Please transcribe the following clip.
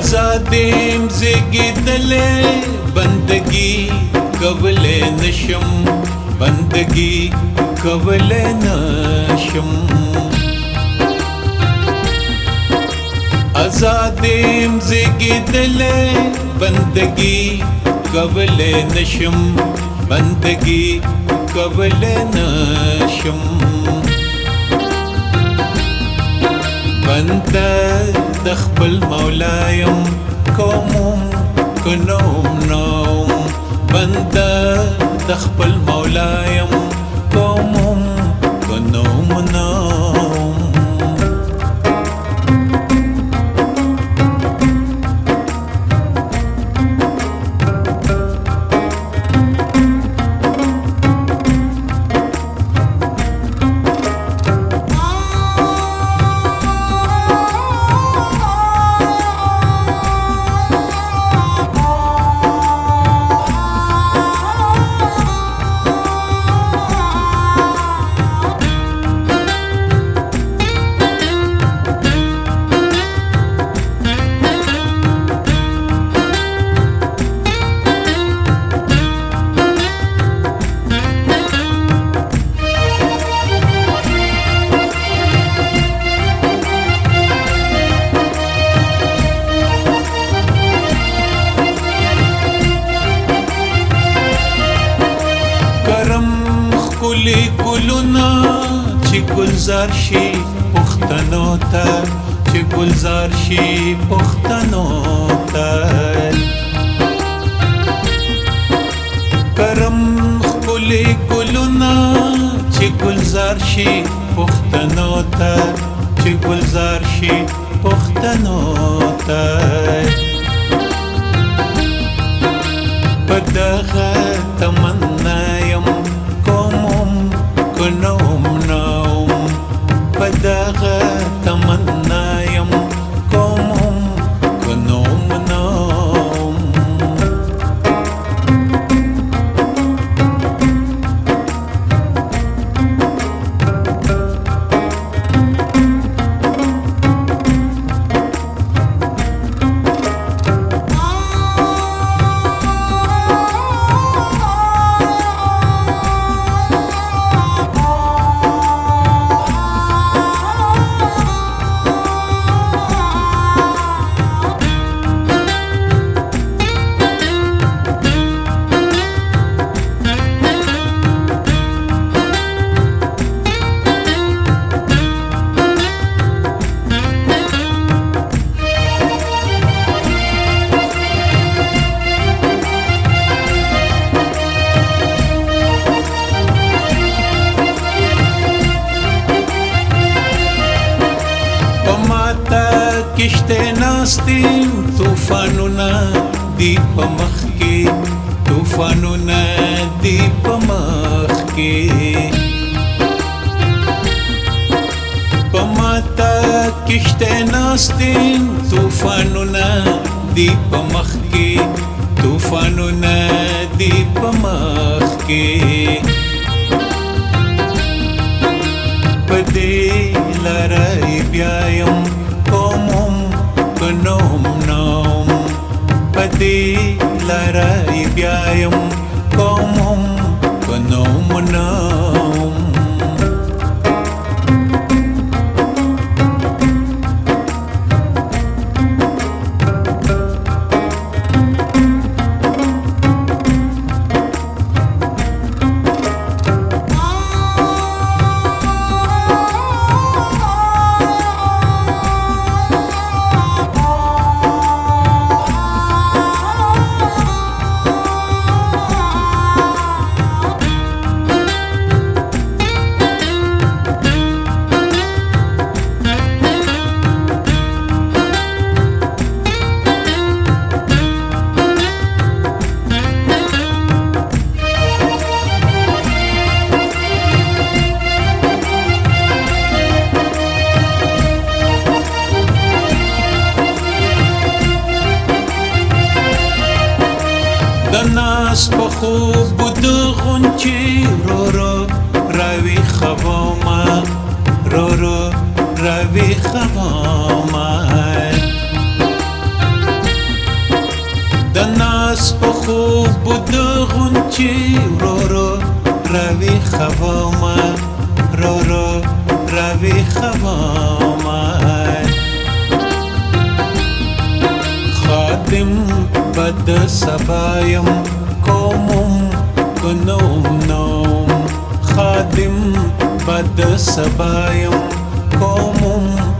آزادیم زیږېدلې بندگی کولې نشم بندگی کولې نشم آزادیم زیږېدلې بندگی کولې نشم بندگی کولې نشم بنده د خپل مولا یم کوم کنوم نوم بنده د خپل مولا یم کوم کنوم نوم ښکلي ګلونه چې ګلزار شي پښتنو ته چې ګلزار شي پښتنو ته کرم ښکلي ګلونه چې ګلزار شي پښتنو ته چې ګلزار شي پښتنو ته په دغه تمنا یم کنوم نوم په دغه تمنا یم کوم کنوم نوم کشته ناستیم طوفانونه دی په مخ کې طوفانونه دی په مخ کې په ماته کشته ناستیم طوفانونه دی په مخ کې طوفانونه دی په مخ کې په دې لاره بیا یم کوم کنوم نوم په دې لاره بیا یم کوم کنوم نوم دناس په خوب د غونچې رو رو راوي خوما رو رو راوي خوما چې ورو راوي خوما رو راوي خوما خادم بد سبایم کومم کنوم نوم خادم بد سبایم کومم